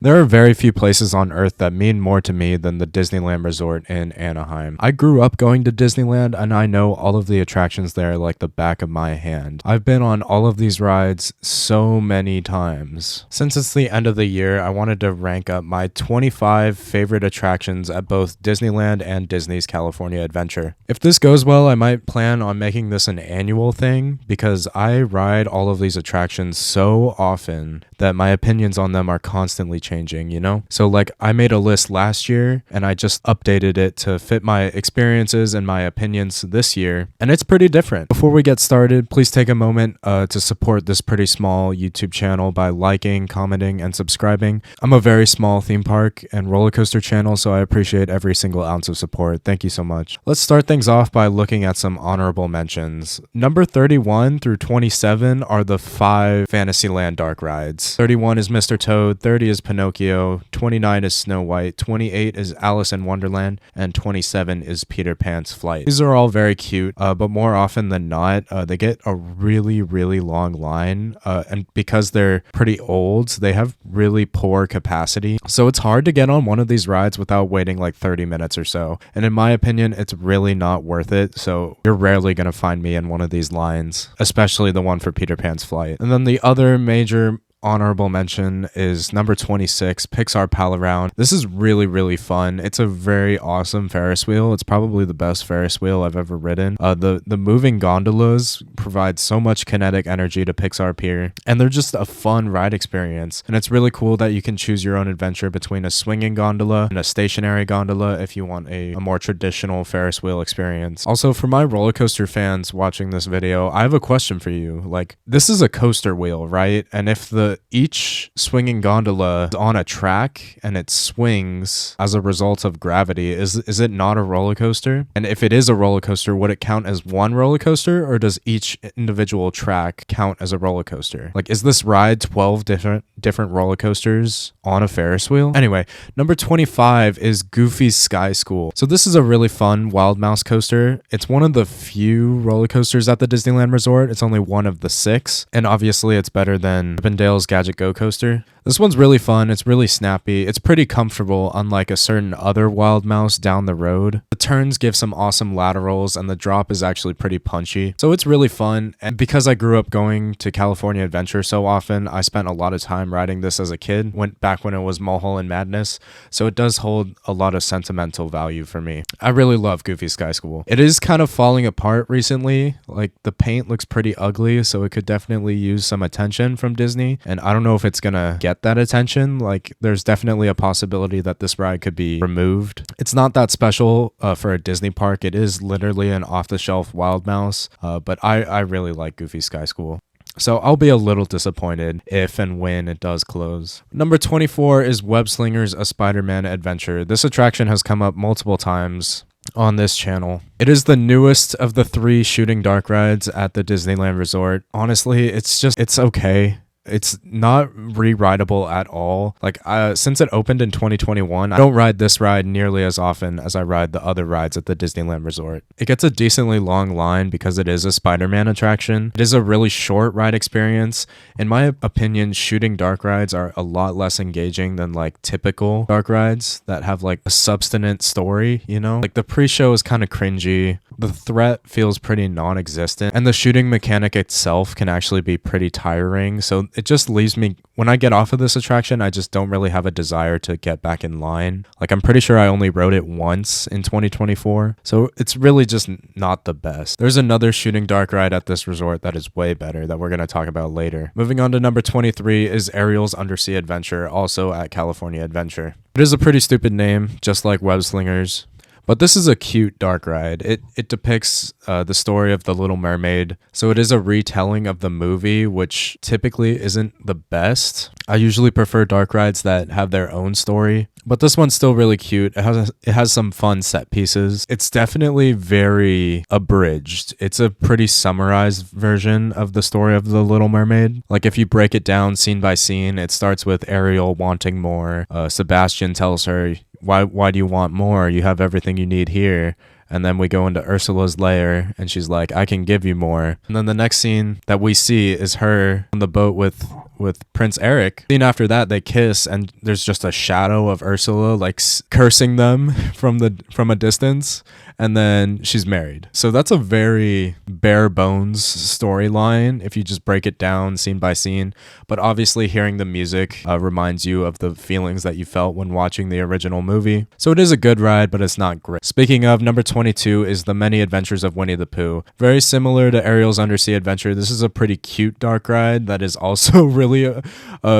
There are very few places on Earth that mean more to me than the Disneyland Resort in Anaheim. I grew up going to Disneyland and I know all of the attractions there like the back of my hand. I've been on all of these rides so many times. Since it's the end of the year, I wanted to rank up my 25 favorite attractions at both Disneyland and Disney's California Adventure. If this goes well, I might plan on making this an annual thing because I ride all of these attractions so often that my opinions on them are constantly changing, you know? So like I made a list last year and I just updated it to fit my experiences and my opinions this year, and it's pretty different. Before we get started, please take a moment to support this pretty small YouTube channel by liking, commenting, and subscribing. I'm a very small theme park and roller coaster channel, so I appreciate every single ounce of support. Thank you so much. Let's start things off by looking at some honorable mentions. Number 31 through 27 are the 5 Fantasyland dark rides. 31 is Mr. Toad, 30 is Pinocchio, 29 is Snow White, 28 is Alice in Wonderland, and 27 is Peter Pan's Flight. These are all very cute, but more often than not, they get a really long line, and because they're pretty old, they have really poor capacity. So it's hard to get on one of these rides without waiting like 30 minutes or so. And in my opinion, it's really not worth it. So you're rarely going to find me in one of these lines, especially the one for Peter Pan's Flight. And then the other major honorable mention is number 26, Pixar Pal Around. This is really fun. It's a very awesome Ferris wheel. It's probably the best Ferris wheel I've ever ridden. The moving gondolas provide so much kinetic energy to Pixar Pier, and they're just a fun ride experience. And it's really cool that you can choose your own adventure between a swinging gondola and a stationary gondola if you want a more traditional Ferris wheel experience. Also, for my roller coaster fans watching this video, I have a question for you. Like, this is a coaster wheel, right? And if each swinging gondola is on a track and it swings as a result of gravity, is it not a roller coaster? And if it is a roller coaster, would it count as one roller coaster, or does each individual track count as a roller coaster? Like, is this ride 12 different roller coasters on a Ferris wheel? Anyway, number 25 is Goofy's Sky School. So this is a really fun Wild Mouse coaster. It's one of the few roller coasters at the Disneyland Resort. It's only one of the 6, and obviously it's better than Chippendale's Gadget Go coaster. This one's really fun. It's really snappy. It's pretty comfortable, unlike a certain other Wild Mouse down the road. The turns give some awesome laterals, and the drop is actually pretty punchy. So it's really fun. And because I grew up going to California Adventure so often, I spent a lot of time riding this as a kid, went back when it was Mulholland Madness. So it does hold a lot of sentimental value for me. I really love Goofy Sky School. It is kind of falling apart recently. Like, the paint looks pretty ugly, so it could definitely use some attention from Disney. And I don't know if it's gonna get that attention. Like, there's definitely a possibility that this ride could be removed. It's not that special for a Disney park. It is literally an off-the-shelf Wild Mouse, but I really like Goofy Sky School. So I'll be a little disappointed if and when it does close. Number 24 is Web Slingers A Spider-Man Adventure. This attraction has come up multiple times on this channel. It is the newest of the 3 shooting dark rides at the Disneyland Resort. Honestly, it's okay. It's not re-rideable at all. Like, since it opened in 2021, I don't ride this ride nearly as often as I ride the other rides at the Disneyland Resort. It gets a decently long line because it is a Spider-Man attraction. It is a really short ride experience. In my opinion, shooting dark rides are a lot less engaging than like typical dark rides that have like a substantive story, you know? Like, the pre-show is kind of cringy. The threat feels pretty non-existent, and the shooting mechanic itself can actually be pretty tiring. So it just leaves me, when I get off of this attraction, I just don't really have a desire to get back in line. Like, I'm pretty sure I only rode it once in 2024. So it's really just not the best. There's another shooting dark ride at this resort that is way better that we're going to talk about later. Moving on to number 23 is Ariel's Undersea Adventure, also at California Adventure. It is a pretty stupid name, just like Web Slingers. But this is a cute dark ride. It depicts the story of The Little Mermaid. So it is a retelling of the movie, which typically isn't the best. I usually prefer dark rides that have their own story. But this one's still really cute. It has some fun set pieces. It's definitely very abridged. It's a pretty summarized version of the story of The Little Mermaid. Like, if you break it down scene by scene, it starts with Ariel wanting more. Sebastian tells her, why do you want more? You have everything you need here. And then we go into Ursula's lair and she's like, I can give you more. And then the next scene that we see is her on the boat with with Prince Eric. Scene after that, they kiss, and there's just a shadow of Ursula like cursing them from a distance, and then she's married. So that's a very bare bones storyline if you just break it down scene by scene. But obviously, hearing the music reminds you of the feelings that you felt when watching the original movie. So it is a good ride, but it's not great. Speaking of, number 22 is The Many Adventures of Winnie the Pooh. Very similar to Ariel's Undersea Adventure. This is a pretty cute dark ride that is also really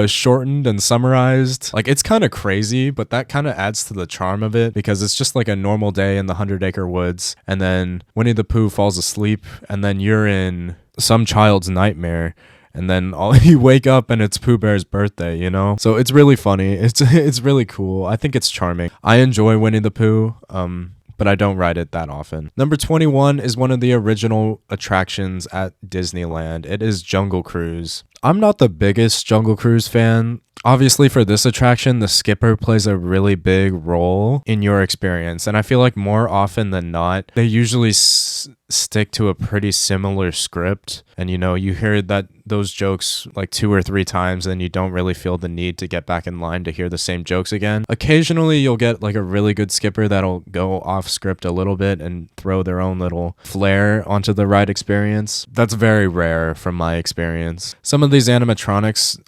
shortened and summarized. Like, it's kind of crazy, but that kind of adds to the charm of it because it's just like a normal day in the 100-acre woods, and then Winnie the Pooh falls asleep, and then you're in some child's nightmare, and then you wake up and it's Pooh Bear's birthday, you know? So it's really funny. It's really cool. I think it's charming. I enjoy Winnie the Pooh, but I don't ride it that often. Number 21 is one of the original attractions at Disneyland. It is Jungle Cruise. I'm not the biggest Jungle Cruise fan. Obviously, for this attraction, the skipper plays a really big role in your experience. And I feel like more often than not, they usually stick to a pretty similar script. And, you know, you hear those jokes like 2 or 3 times, and you don't really feel the need to get back in line to hear the same jokes again. Occasionally, you'll get like a really good skipper that'll go off script a little bit and throw their own little flair onto the ride experience. That's very rare from my experience. Some of these animatronics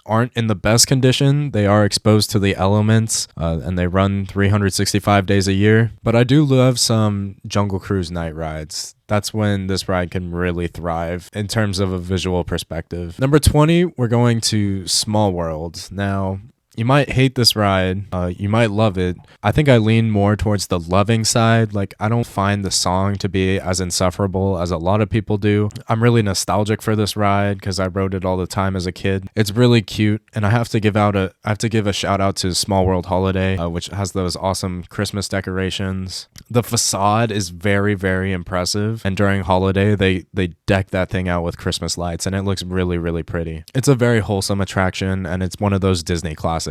aren't in the best condition. They are exposed to the elements, and they run 365 days a year. But I do love some Jungle Cruise night rides. That's when this ride can really thrive in terms of a visual perspective. Number 20, we're going to Small World. Now, you might hate this ride. You might love it. I think I lean more towards the loving side. Like, I don't find the song to be as insufferable as a lot of people do. I'm really nostalgic for this ride because I rode it all the time as a kid. It's really cute, and I have to give a shout out to Small World Holiday, which has those awesome Christmas decorations. The facade is very, very impressive, and during holiday, they deck that thing out with Christmas lights, and it looks really, really pretty. It's a very wholesome attraction, and it's one of those Disney classics.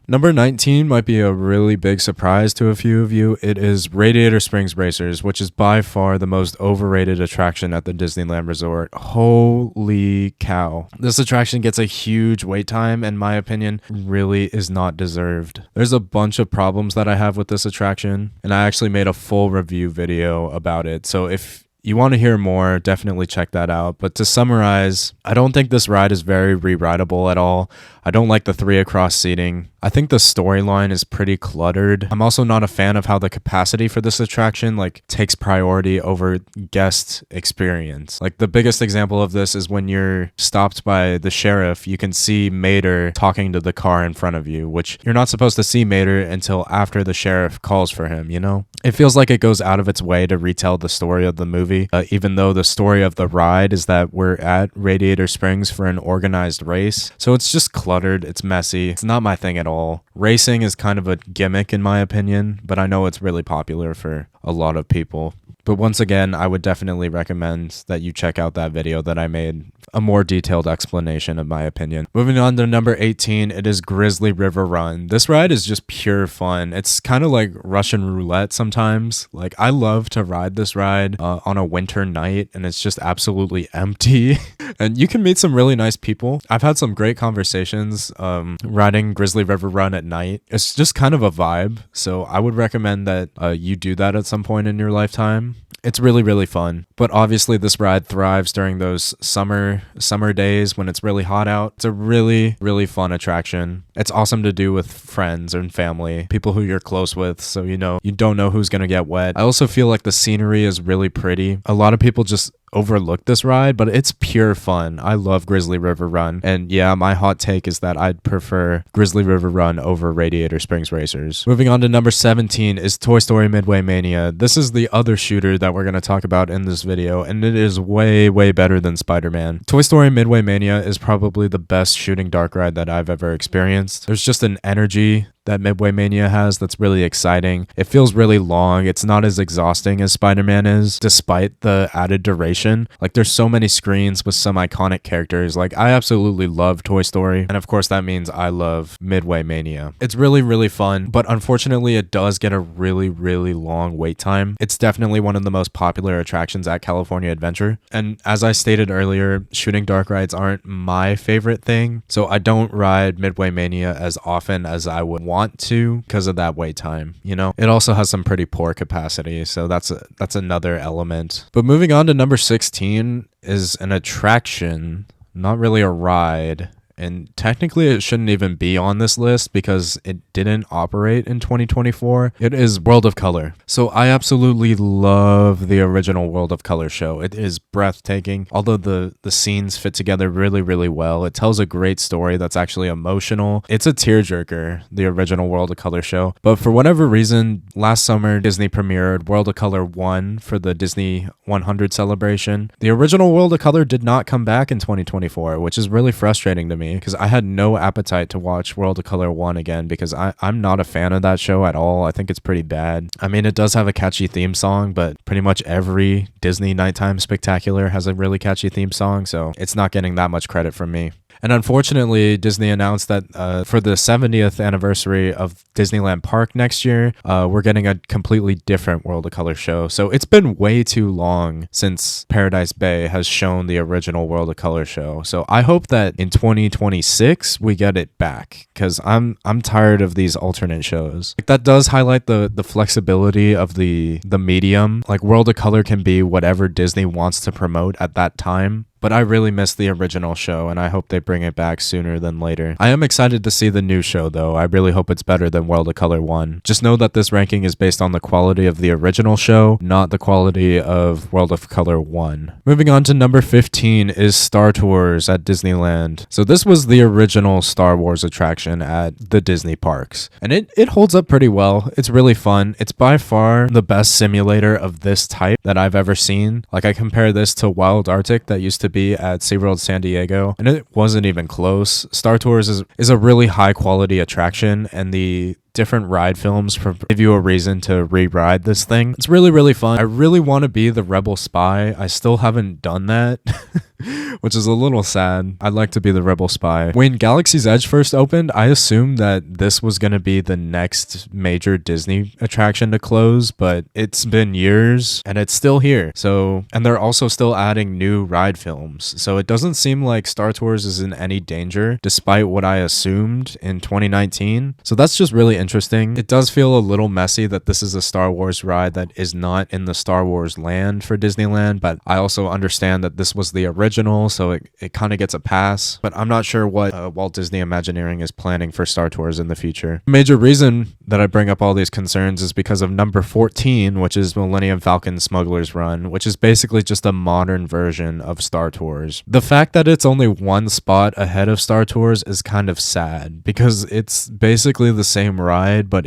Number 19 might be a really big surprise to a few of you. It is Radiator Springs Racers, which is by far the most overrated attraction at the Disneyland Resort. Holy cow. This attraction gets a huge wait time, in my opinion, really is not deserved. There's a bunch of problems that I have with this attraction, and I actually made a full review video about it. So if you want to hear more, definitely check that out. But to summarize, I don't think this ride is very re-rideable at all. I don't like the 3 across seating. I think the storyline is pretty cluttered. I'm also not a fan of how the capacity for this attraction takes priority over guest experience. Like, the biggest example of this is when you're stopped by the sheriff, you can see Mater talking to the car in front of you, which you're not supposed to see Mater until after the sheriff calls for him, you know? It feels like it goes out of its way to retell the story of the movie, even though the story of the ride is that we're at Radiator Springs for an organized race. So it's just cluttered, it's messy, it's not my thing at all. Racing is kind of a gimmick in my opinion, but I know it's really popular for a lot of people. But once again, I would definitely recommend that you check out that video that I made, a more detailed explanation of my opinion. Moving on to number 18, it is Grizzly River Run. This ride is just pure fun. It's kind of like Russian roulette sometimes. Like, I love to ride this ride on a winter night, and it's just absolutely empty. And you can meet some really nice people. I've had some great conversations riding Grizzly River Run at night. It's just kind of a vibe. So I would recommend that you do that at some point in your lifetime. It's really, really fun. But obviously this ride thrives during those summer days when it's really hot out. It's a really, really fun attraction. It's awesome to do with friends and family, people who you're close with, so you don't know who's gonna get wet. I also feel like the scenery is really pretty. A lot of people just overlook this ride, but it's pure fun. I love Grizzly River Run, and yeah, my hot take is that I'd prefer Grizzly River Run over Radiator Springs Racers. Moving on to number 17 is Toy Story Midway Mania. This is the other shooter that we're going to talk about in this video, and it is way, way better than Spider-Man. Toy Story Midway Mania is probably the best shooting dark ride that I've ever experienced. There's just an energy that Midway Mania has that's really exciting. It feels really long. It's not as exhausting as Spider-Man is, despite the added duration. Like, there's so many screens with some iconic characters. Like, I absolutely love Toy Story, and of course that means I love Midway Mania. It's really, really fun, but unfortunately it does get a really, really long wait time. It's definitely one of the most popular attractions at California Adventure, and as I stated earlier, shooting dark rides aren't my favorite thing, so I don't ride Midway Mania as often as I would want to because of that wait time. You know, it also has some pretty poor capacity, so that's another element. But moving on to number 16 is an attraction, not really a ride. And technically it shouldn't even be on this list because it didn't operate in 2024. It is World of Color. So I absolutely love the original World of Color show. It is breathtaking. Although the scenes fit together really, really well. It tells a great story that's actually emotional. It's a tearjerker, the original World of Color show. But for whatever reason, last summer Disney premiered World of Color 1 for the Disney 100 celebration. The original World of Color did not come back in 2024, which is really frustrating to me, because I had no appetite to watch World of Color 1 again because I'm not a fan of that show at all. I think it's pretty bad. I mean, it does have a catchy theme song, but pretty much every Disney nighttime spectacular has a really catchy theme song, so it's not getting that much credit from me. And unfortunately, Disney announced that for the 70th anniversary of Disneyland Park next year, we're getting a completely different World of Color show. So it's been way too long since Paradise Bay has shown the original World of Color show. So I hope that in 2026 we get it back, because I'm tired of these alternate shows. Like, that does highlight the flexibility of the medium. Like, World of Color can be whatever Disney wants to promote at that time. But I really miss the original show, and I hope they bring it back sooner than later. I am excited to see the new show, though. I really hope it's better than World of Color 1. Just know that this ranking is based on the quality of the original show, not the quality of World of Color 1. Moving on to number 15 is Star Tours at Disneyland. So this was the original Star Wars attraction at the Disney parks, and it holds up pretty well. It's really fun. It's by far the best simulator of this type that I've ever seen. Like, I compare this to Wild Arctic that used to be at SeaWorld San Diego, and it wasn't even close. Star Tours is a really high quality attraction, and the different ride films give you a reason to re-ride this thing. It's really, really fun. I really want to be the Rebel Spy. I still haven't done that, which is a little sad. I'd like to be the Rebel Spy. When Galaxy's Edge first opened, I assumed that this was going to be the next major Disney attraction to close, but it's been years and it's still here. So, and they're also still adding new ride films. So it doesn't seem like Star Tours is in any danger, despite what I assumed in 2019. So that's just really interesting. It does feel a little messy that this is a Star Wars ride that is not in the Star Wars land for Disneyland, but I also understand that this was the original, so it kind of gets a pass. But I'm not sure what Walt Disney Imagineering is planning for Star Tours in the future. The major reason that I bring up all these concerns is because of number 14, which is Millennium Falcon Smuggler's Run, which is basically just a modern version of Star Tours. The fact that it's only one spot ahead of Star Tours is kind of sad, because it's basically the same ride, but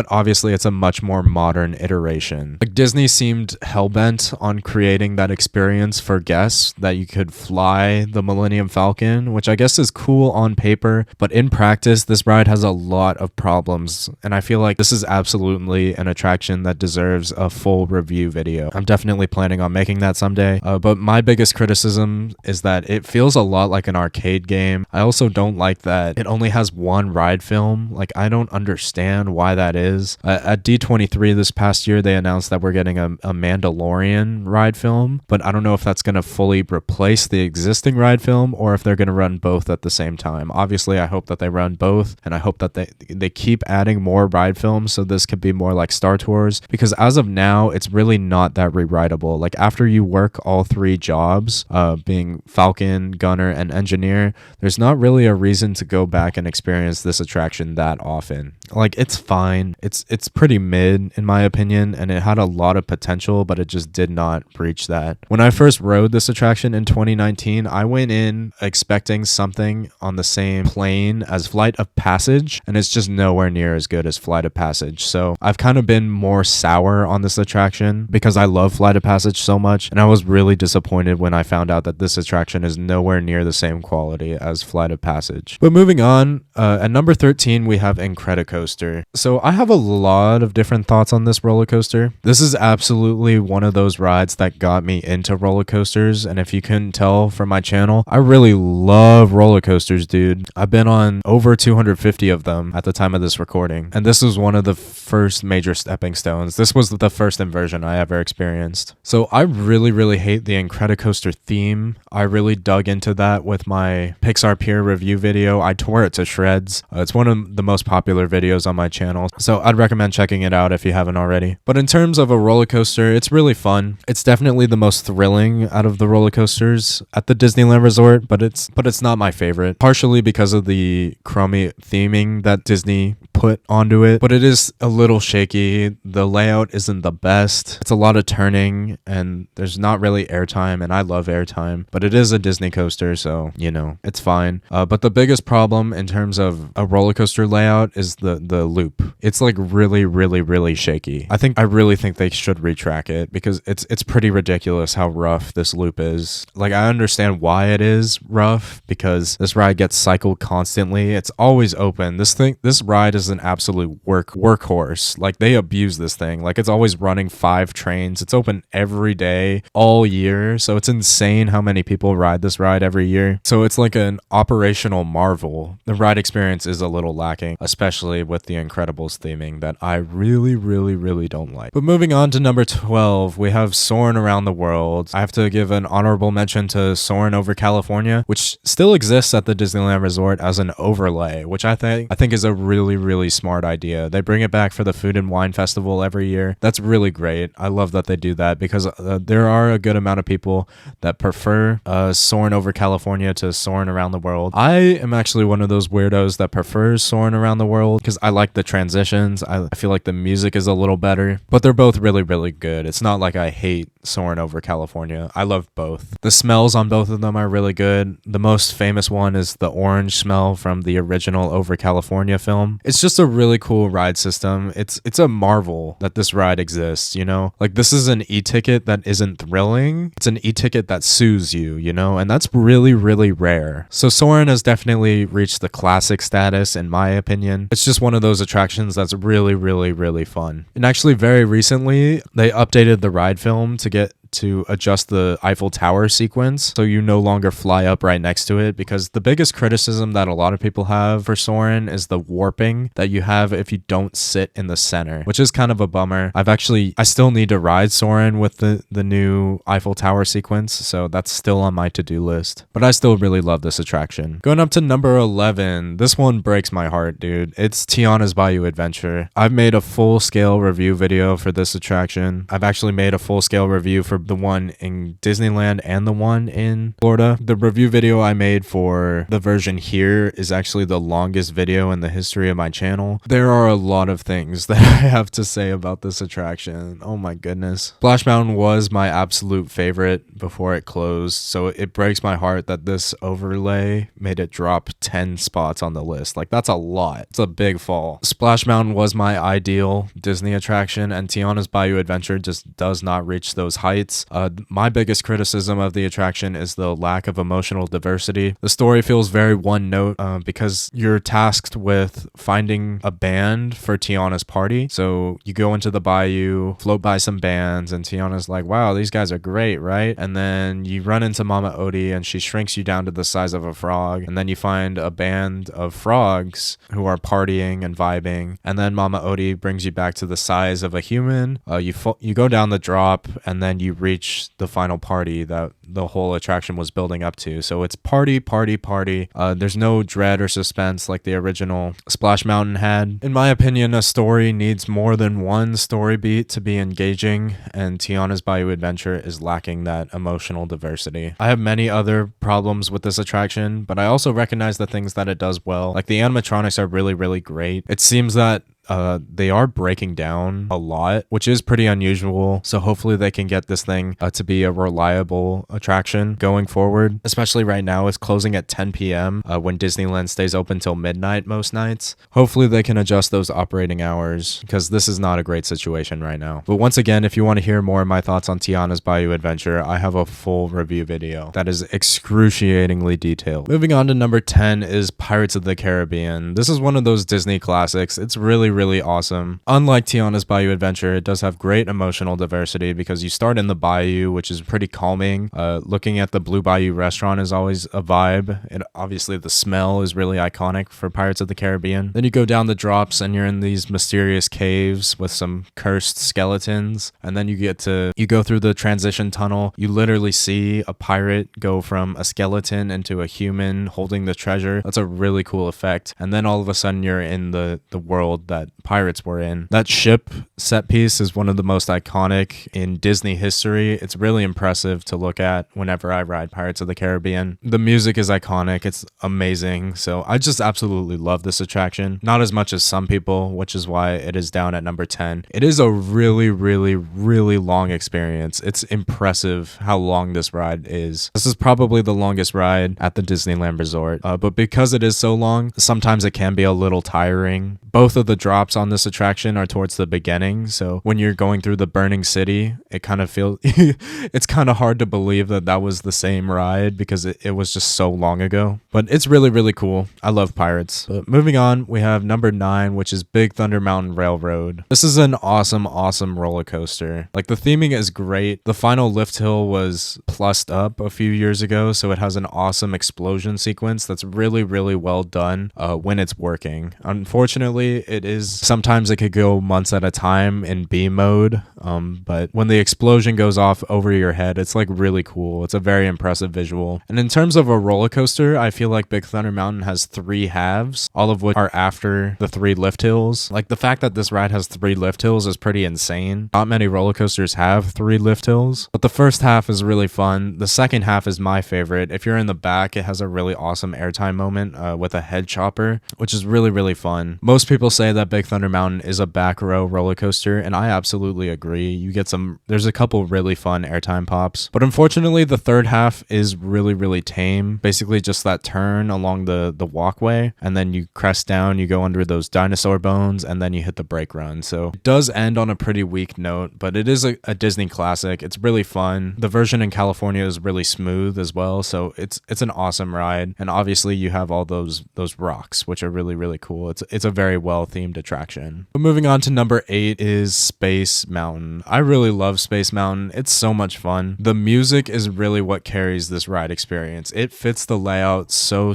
obviously it's a much more modern iteration. Like, Disney seemed hell-bent on creating that experience for guests, that you could fly the Millennium Falcon, which I guess is cool on paper, but in practice this ride has a lot of problems, and I feel like this is absolutely an attraction that deserves a full review video. I'm definitely planning on making that someday, but my biggest criticism is that it feels a lot like an arcade game. I also don't like that it only has one ride film. Like, I don't understand why that is. At D23 this past year, they announced that we're getting a Mandalorian ride film, but I don't know if that's going to fully replace the existing ride film or if they're going to run both at the same time. Obviously, I hope that they run both, and I hope that they keep adding more ride films so this could be more like Star Tours, because as of now, it's really not that rewritable. Like, after you work all three jobs, being Falcon, Gunner, and Engineer, there's not really a reason to go back and experience this attraction that often. Like, it's fine. It's pretty mid in my opinion, and it had a lot of potential, but it just did not reach that. When I first rode this attraction in 2019, I went in expecting something on the same plane as Flight of Passage, and it's just nowhere near as good as Flight of Passage. So I've kind of been more sour on this attraction because I love Flight of Passage so much, and I was really disappointed when I found out that this attraction is nowhere near the same quality as Flight of Passage. But moving on, at number 13 we have Incredible Incredicoaster. So I have a lot of different thoughts on this roller coaster. This is absolutely one of those rides that got me into roller coasters, and if you couldn't tell from my channel, I really love roller coasters, dude. I've been on over 250 of them at the time of this recording, and this was one of the first major stepping stones. This was the first inversion I ever experienced. So I really hate the Incredicoaster theme. I really dug into that with my Pixar peer review video. I tore it to shreds. It's one of the most popular videos on my channel, so I'd recommend checking it out if you haven't already. But in terms of a roller coaster, it's really fun. It's definitely the most thrilling out of the roller coasters at the Disneyland Resort, but it's not my favorite, partially because of the chromie theming that Disney put onto it, but it is a little shaky. The layout isn't the best. It's a lot of turning and there's not really airtime, and I love airtime, but it is a Disney coaster, so you know, it's fine. But the biggest problem in terms of a roller coaster layout is the loop. It's like really shaky. I really think they should retrack it because it's pretty ridiculous how rough this loop is. Like, I understand why it is rough because this ride gets cycled constantly. It's always open. This ride is an absolute workhorse. Like, they abuse this thing. Like, it's always running 5 trains. It's open every day all year, so it's insane how many people ride this ride every year. So it's like an operational marvel. The ride experience is a little lacking, especially with the Incredibles theming that I really don't like. But moving on to number 12, we have Soarin' Around the World. I have to give an honorable mention to Soarin' Over California, which still exists at the Disneyland Resort as an overlay, which I think is a really smart idea. They bring it back for the Food and Wine Festival every year. That's really great. I love that they do that because there are a good amount of people that prefer Soarin' Over California to Soarin' Around the World. I am actually one of those weirdos that prefers Soarin' Around the World because I like the transitions. I feel like the music is a little better, but they're both really good. It's not like I hate Soarin' Over California. I love both. The smells on both of them are really good. The most famous one is the orange smell from the original Over California film. It's just a really cool ride system. It's a marvel that this ride exists, you know? Like, this is an e-ticket that isn't thrilling. It's an e-ticket that soothes you, you know? And that's really rare. So Soarin' has definitely reached the classic status in my opinion. It's just one of those attractions that's really fun. And actually very recently, they updated the ride film to adjust the Eiffel Tower sequence so you no longer fly up right next to it, because the biggest criticism that a lot of people have for Soarin' is the warping that you have if you don't sit in the center, which is kind of a bummer. I still need to ride Soarin' with the new Eiffel Tower sequence, so that's still on my to-do list, but I still really love this attraction. Going up to number 11, this one breaks my heart, dude. It's Tiana's Bayou Adventure. I've made a full-scale review video for this attraction. I've actually made a full-scale review for the one in Disneyland and the one in Florida. The review video I made for the version here is actually the longest video in the history of my channel. There are a lot of things that I have to say about this attraction. Oh my goodness. Splash Mountain was my absolute favorite before it closed, so it breaks my heart that this overlay made it drop 10 spots on the list. Like, that's a lot. It's a big fall. Splash Mountain was my ideal Disney attraction, and Tiana's Bayou Adventure just does not reach those heights. My biggest criticism of the attraction is the lack of emotional diversity. The story feels very one note because you're tasked with finding a band for Tiana's party. So you go into the bayou, float by some bands, and Tiana's like, wow, these guys are great, right? And then you run into Mama Odie and she shrinks you down to the size of a frog. And then you find a band of frogs who are partying and vibing. And then Mama Odie brings you back to the size of a human. You go down the drop and then you reach the final party that the whole attraction was building up to. So it's party. There's no dread or suspense like the original Splash Mountain had. In my opinion, a story needs more than one story beat to be engaging, and Tiana's Bayou Adventure is lacking that emotional diversity. I have many other problems with this attraction, but I also recognize the things that it does well. Like, the animatronics are really great. It seems that they are breaking down a lot, which is pretty unusual. So hopefully they can get this thing to be a reliable attraction going forward, especially right now. It's closing at 10 p.m. When Disneyland stays open till midnight most nights. Hopefully they can adjust those operating hours, because this is not a great situation right now. But once again, if you want to hear more of my thoughts on Tiana's Bayou Adventure, I have a full review video that is excruciatingly detailed. Moving on to number 10 is Pirates of the Caribbean. This is one of those Disney classics. It's really awesome. Unlike Tiana's Bayou Adventure, it does have great emotional diversity because you start in the bayou, which is pretty calming. Looking at the Blue Bayou restaurant is always a vibe. And obviously the smell is really iconic for Pirates of the Caribbean. Then you go down the drops and you're in these mysterious caves with some cursed skeletons. And then you go through the transition tunnel. You literally see a pirate go from a skeleton into a human holding the treasure. That's a really cool effect. And then all of a sudden you're in the world that pirates were in. That ship set piece is one of the most iconic in Disney history. It's really impressive to look at whenever I ride Pirates of the Caribbean. The music is iconic. It's amazing. So I just absolutely love this attraction. Not as much as some people, which is why it is down at number 10. It is a really long experience. It's impressive how long this ride is. This is probably the longest ride at the Disneyland Resort. But because it is so long, sometimes it can be a little tiring. Both of the drops on this attraction are towards the beginning, so when you're going through the burning city, it kind of feels it's kind of hard to believe that was the same ride because it was just so long ago. But it's really cool. I love Pirates. But moving on, we have number 9, which is Big Thunder Mountain Railroad. This is an awesome roller coaster. Like, the theming is great. The final lift hill was plussed up a few years ago, so it has an awesome explosion sequence that's really well done when it's working. Unfortunately, sometimes it could go months at a time in B mode, but when the explosion goes off over your head, it's like really cool. It's a very impressive visual. And in terms of a roller coaster, I feel like Big Thunder Mountain has 3 halves, all of which are after the 3 lift hills. Like, the fact that this ride has 3 lift hills is pretty insane. Not many roller coasters have 3 lift hills, but the first half is really fun. The second half is my favorite. If you're in the back, it has a really awesome airtime moment with a head chopper, which is really fun. Most people say that Big Thunder Mountain is a back row roller coaster, and I absolutely agree. There's a couple really fun airtime pops, but unfortunately the third half is really tame. Basically just that turn along the walkway, and then you crest down, you go under those dinosaur bones, and then you hit the brake run. So it does end on a pretty weak note, but it is a Disney classic. It's really fun. The version in California is really smooth as well, so it's an awesome ride. And obviously you have all those rocks, which are really cool. It's a very well themed attraction. But moving on to number 8 is Space Mountain. I really love Space Mountain. It's so much fun. The music is really what carries this ride experience. It fits the layout so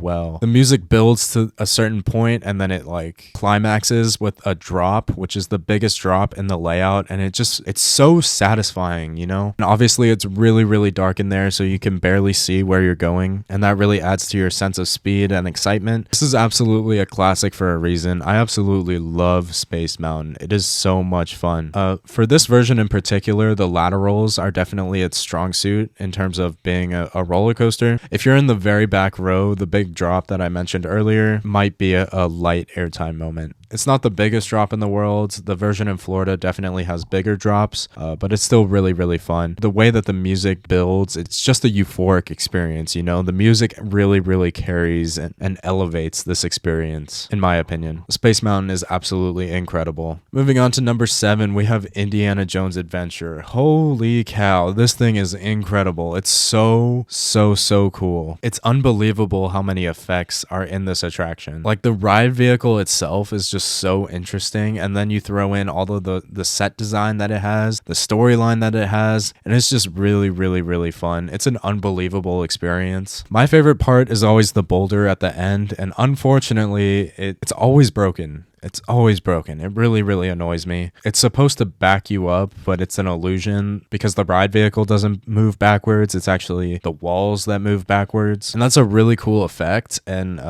well. The music builds to a certain point and then it like climaxes with a drop, which is the biggest drop in the layout, and it's so satisfying, you know? And obviously it's really dark in there, so you can barely see where you're going, and that really adds to your sense of speed and excitement. This is absolutely a classic for a reason. I absolutely love Space Mountain. It is so much fun. For this version in particular, the laterals are definitely its strong suit in terms of being a roller coaster. If you're in the very back row, the big drop that I mentioned earlier might be a light airtime moment. It's not the biggest drop in the world. The version in Florida definitely has bigger drops, but it's still really fun. The way that the music builds, it's just a euphoric experience, you know? The music really carries and elevates this experience, in my opinion. Space Mountain is absolutely incredible. Moving on to number 7, we have Indiana Jones Adventure. Holy cow, this thing is incredible. It's so cool. It's unbelievable how many effects are in this attraction. Like, the ride vehicle itself is just so interesting, and then you throw in all of the set design that it has, the storyline that it has, and it's just really fun. It's an unbelievable experience. My favorite part is always the boulder at the end, and unfortunately it's always broken. It's always broken. It really annoys me. It's supposed to back you up, but it's an illusion because the ride vehicle doesn't move backwards. It's actually the walls that move backwards. And that's a really cool effect, and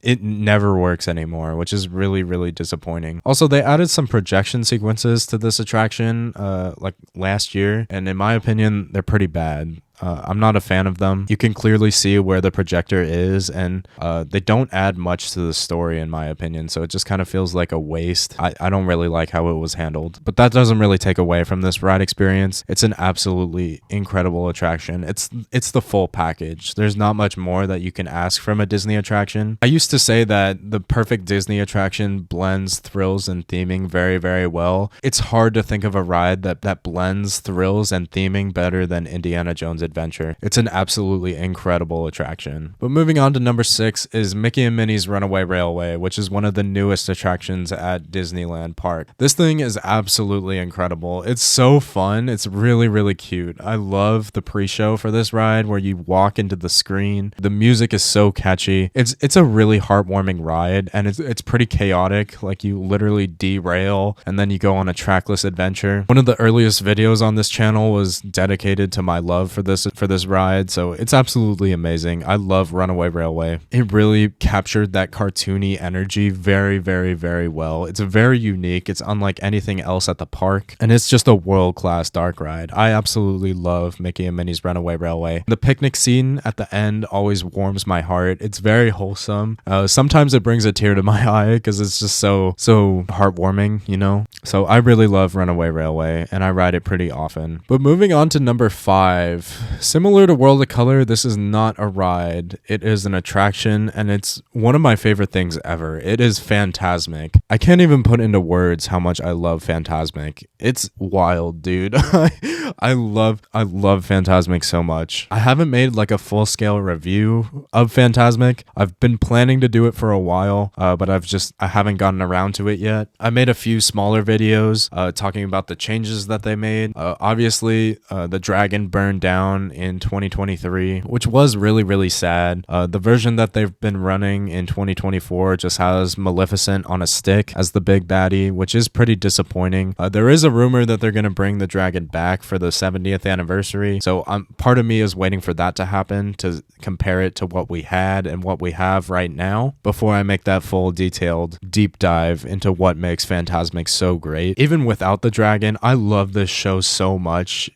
it never works anymore, which is really disappointing. Also, they added some projection sequences to this attraction like last year, and in my opinion, they're pretty bad. I'm not a fan of them. You can clearly see where the projector is, and they don't add much to the story in my opinion, so it just kind of feels like a waste. I don't really like how it was handled, but that doesn't really take away from this ride experience. It's an absolutely incredible attraction. It's the full package. There's not much more that you can ask from a Disney attraction. I used to say that the perfect Disney attraction blends thrills and theming very, very well. It's hard to think of a ride that blends thrills and theming better than Indiana Jones Adventure. It's an absolutely incredible attraction. But moving on to number 6 is Mickey and Minnie's Runaway Railway, which is one of the newest attractions at Disneyland Park. This thing is absolutely incredible. It's so fun. It's really, really cute. I love the pre-show for this ride where you walk into the screen. The music is so catchy. It's a really heartwarming ride, and it's pretty chaotic. Like, you literally derail and then you go on a trackless adventure. One of the earliest videos on this channel was dedicated to my love for this ride, so it's absolutely amazing. I love Runaway Railway. It really captured that cartoony energy very, very, very well. It's very unique. It's unlike anything else at the park, and it's just a world-class dark ride. I absolutely love Mickey and Minnie's Runaway Railway. The picnic scene at the end always warms my heart. It's very wholesome. Sometimes it brings a tear to my eye because it's just so heartwarming, you know? So I really love Runaway Railway, and I ride it pretty often. But moving on to number 5, similar to World of Color, this is not a ride. It is an attraction, and it's one of my favorite things ever. It is Fantasmic. I can't even put into words how much I love Fantasmic. It's wild, dude. I love Fantasmic so much. I haven't made like a full-scale review of Fantasmic. I've been planning to do it for a while, but I haven't gotten around to it yet. I made a few smaller videos talking about the changes that they made. Obviously, the dragon burned down in 2023, which was really, really sad. The version that they've been running in 2024 just has Maleficent on a stick as the big baddie, which is pretty disappointing. There is a rumor that they're going to bring the dragon back for the 70th anniversary, so part of me is waiting for that to happen to compare it to what we had and what we have right now before I make that full detailed deep dive into what makes Fantasmic so great. Even without the dragon, I love this show so much.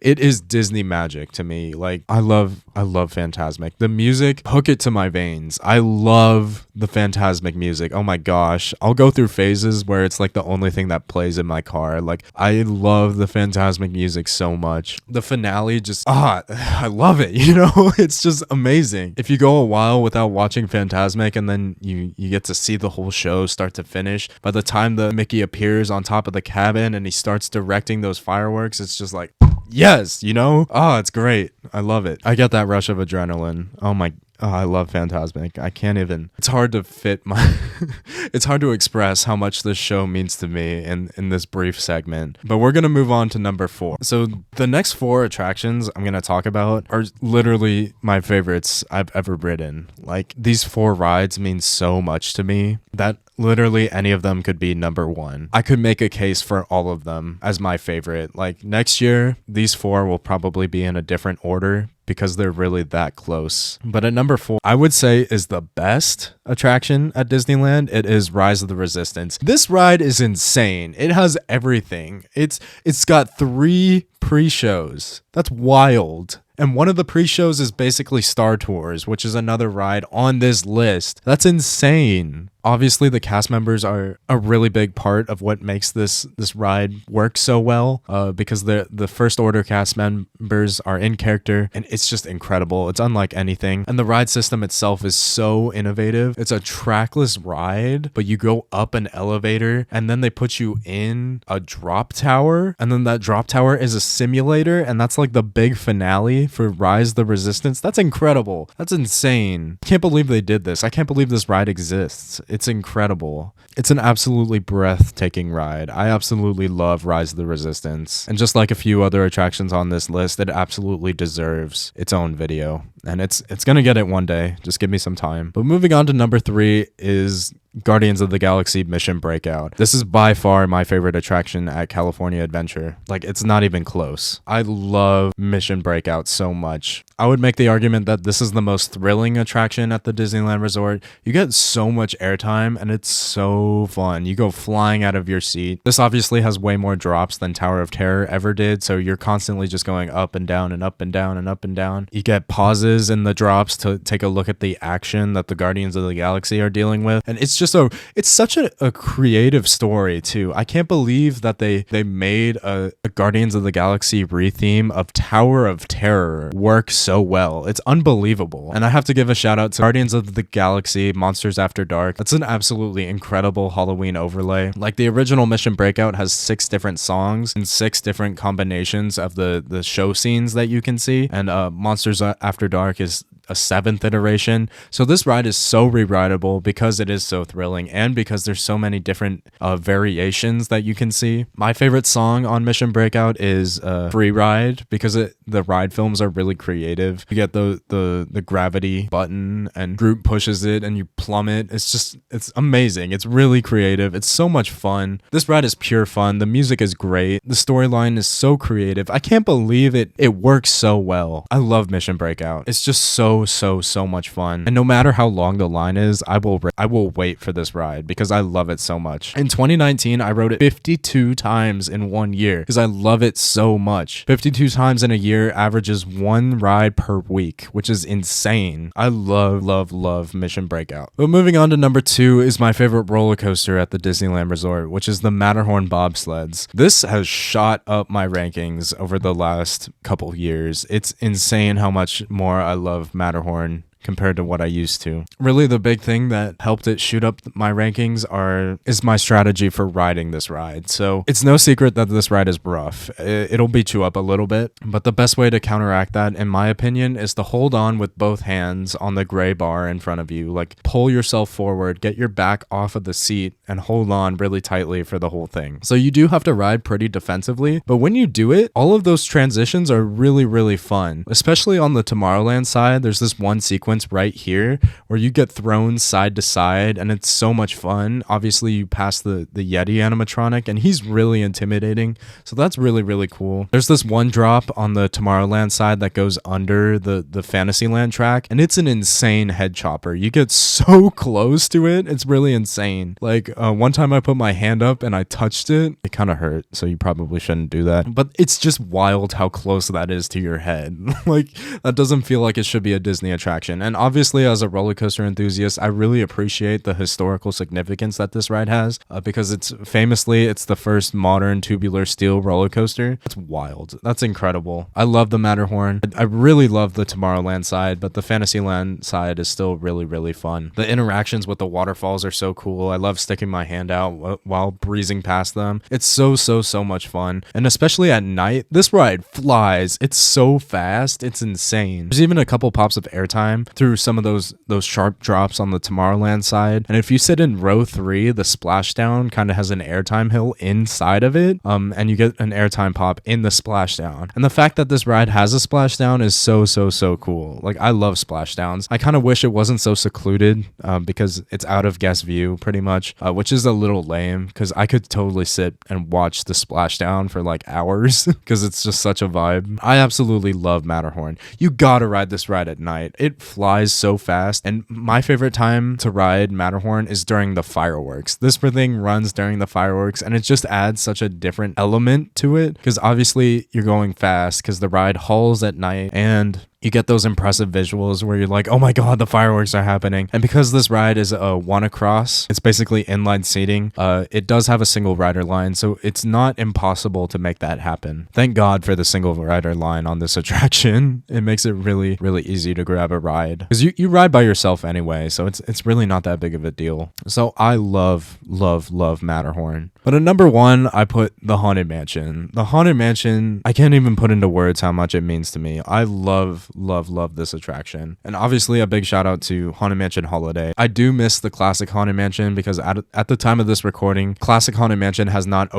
It is Disney magic to me. Like, I love Fantasmic. The music, hook it to my veins. I love the Fantasmic music. Oh my gosh. I'll go through phases where it's like the only thing that plays in my car. Like, I love the Fantasmic music so much. The finale just, I love it, you know? It's just amazing. If you go a while without watching Fantasmic and then you get to see the whole show start to finish, by the time the Mickey appears on top of the cabin and he starts directing those fireworks, it's just like, yes, you know? It's great. I love it. I get that rush of adrenaline. I love Fantasmic. I can't even, it's hard to it's hard to express how much this show means to me in this brief segment. But we're going to move on to number 4. So the next 4 attractions I'm going to talk about are literally my favorites I've ever ridden. Like, these 4 rides mean so much to me that literally any of them could be number 1. I could make a case for all of them as my favorite. Like, next year, these 4 will probably be in a different order because they're really that close. But at number 4, I would say is the best attraction at Disneyland. It is Rise of the Resistance. This ride is insane. It has everything. It's got 3 pre-shows. That's wild. And one of the pre-shows is basically Star Tours, which is another ride on this list. That's insane. Obviously, the cast members are a really big part of what makes this ride work so well, because the First Order cast members are in character, and it's just incredible. It's unlike anything. And the ride system itself is so innovative. It's a trackless ride, but you go up an elevator, and then they put you in a drop tower, and then that drop tower is a simulator, and that's like the big finale for Rise of the Resistance. That's incredible. That's insane. I can't believe they did this. I can't believe this ride exists. It's incredible. It's an absolutely breathtaking ride. I absolutely love Rise of the Resistance. And just like a few other attractions on this list, it absolutely deserves its own video. And it's gonna get it one day. Just give me some time. But moving on to number 3 is Guardians of the Galaxy Mission Breakout. This is by far my favorite attraction at California Adventure. Like, it's not even close. I love Mission Breakout so much. I would make the argument that this is the most thrilling attraction at the Disneyland Resort. You get so much airtime and it's so fun. You go flying out of your seat. This obviously has way more drops than Tower of Terror ever did, so you're constantly just going up and down and up and down and up and down. You get pauses in the drops to take a look at the action that the Guardians of the Galaxy are dealing with. And it's just it's such a creative story too. I can't believe that they made a Guardians of the Galaxy re-theme of Tower of Terror work so well. It's unbelievable. And I have to give a shout out to Guardians of the Galaxy Monsters After Dark. That's an absolutely incredible Halloween overlay. Like, the original Mission Breakout has 6 different songs and 6 different combinations of the show scenes that you can see. And Monsters After Dark is a 7th iteration. So this ride is so re-rideable because it is so thrilling and because there's so many different variations that you can see. My favorite song on Mission Breakout is Free Ride, because the ride films are really creative. You get the gravity button and Groot pushes it and you plummet. It's amazing. It's really creative. It's so much fun. This ride is pure fun. The music is great. The storyline is so creative. I can't believe it works so well. I love Mission Breakout. It's just so much fun. And no matter how long the line is, I will wait for this ride because I love it so much. In 2019, I rode it 52 times in 1 year because I love it so much. 52 times in a year averages 1 ride per week, which is insane. I love Mission Breakout. But moving on to number 2 is my favorite roller coaster at the Disneyland Resort, which is the Matterhorn bobsleds. This has shot up my rankings over the last couple years. It's insane how much more I love Matterhorn compared to what I used to. Really, the big thing that helped it shoot up my rankings is my strategy for riding this ride. So it's no secret that this ride is rough. It'll beat you up a little bit, but the best way to counteract that, in my opinion, is to hold on with both hands on the gray bar in front of you. Like, pull yourself forward, get your back off of the seat, and hold on really tightly for the whole thing. So you do have to ride pretty defensively, but when you do it, all of those transitions are really fun. Especially on the Tomorrowland side, there's this one sequence right here where you get thrown side to side and it's so much fun. Obviously you pass the Yeti animatronic and he's really intimidating, so that's really cool. There's this one drop on the Tomorrowland side that goes under the Fantasyland track and it's an insane head chopper. You get so close to it, it's really insane. Like one time I put my hand up and I touched it kind of hurt, so you probably shouldn't do that, but it's just wild how close that is to your head. Like, that doesn't feel like it should be a Disney attraction. And obviously, as a roller coaster enthusiast, I really appreciate the historical significance that this ride has because it's the first modern tubular steel roller coaster. That's wild. That's incredible. I love the Matterhorn. I really love the Tomorrowland side, but the Fantasyland side is still really fun. The interactions with the waterfalls are so cool. I love sticking my hand out while breezing past them. It's so much fun. And especially at night, this ride flies. It's so fast. It's insane. There's even a couple pops of airtime through some of those sharp drops on the Tomorrowland side. And if you sit in row 3, the splashdown kind of has an airtime hill inside of it. And you get an airtime pop in the splashdown. And the fact that this ride has a splashdown is so cool. Like, I love splashdowns. I kind of wish it wasn't so secluded because it's out of guest view pretty much, which is a little lame because I could totally sit and watch the splashdown for like hours because it's just such a vibe. I absolutely love Matterhorn. You gotta ride this ride at night. It flies so fast, and my favorite time to ride Matterhorn is during the fireworks. This thing runs during the fireworks and it just adds such a different element to it because obviously you're going fast because the ride hauls at night and you get those impressive visuals where you're like, oh my god, the fireworks are happening. And because this ride is a one across, it's basically inline seating, it does have a single rider line, so it's not impossible to make that happen. Thank God for the single rider line on this attraction. It makes it really easy to grab a ride because you ride by yourself anyway, so it's really not that big of a deal. So I love Matterhorn. But at number 1, I put the Haunted Mansion. The Haunted Mansion, I can't even put into words how much it means to me. I love love this attraction. And obviously a big shout out to Haunted Mansion Holiday. I do miss the classic Haunted Mansion because at the time of this recording, classic Haunted Mansion has not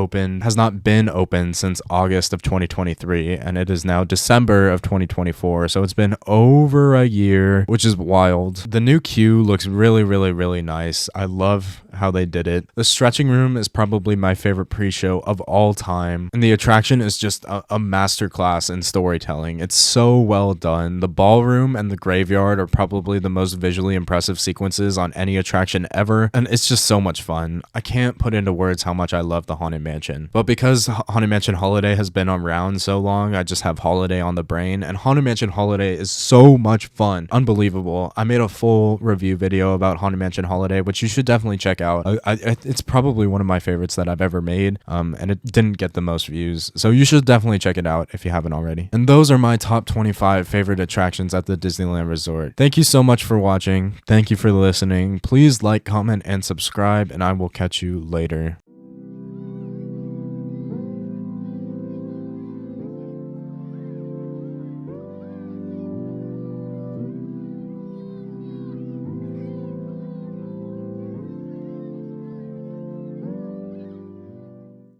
been open since August of 2023, and it is now December of 2024. So it's been over a year, which is wild. The new queue looks really nice. I love how they did it. The stretching room is probably my favorite pre-show of all time, and the attraction is just a masterclass in storytelling. It's so well done. The ballroom and the graveyard are probably the most visually impressive sequences on any attraction ever, and it's just so much fun. I can't put into words how much I love the Haunted Mansion, but because Haunted Mansion Holiday has been around so long, I just have Holiday on the brain, and Haunted Mansion Holiday is so much fun. Unbelievable. I made a full review video about Haunted Mansion Holiday, which you should definitely check out. It's probably one of my favorites that I've ever made, and it didn't get the most views, so you should definitely check it out if you haven't already. And those are my top 25 favorite attractions at the Disneyland Resort. Thank you so much for watching. Thank you for listening. Please like, comment, and subscribe, and I will catch you later.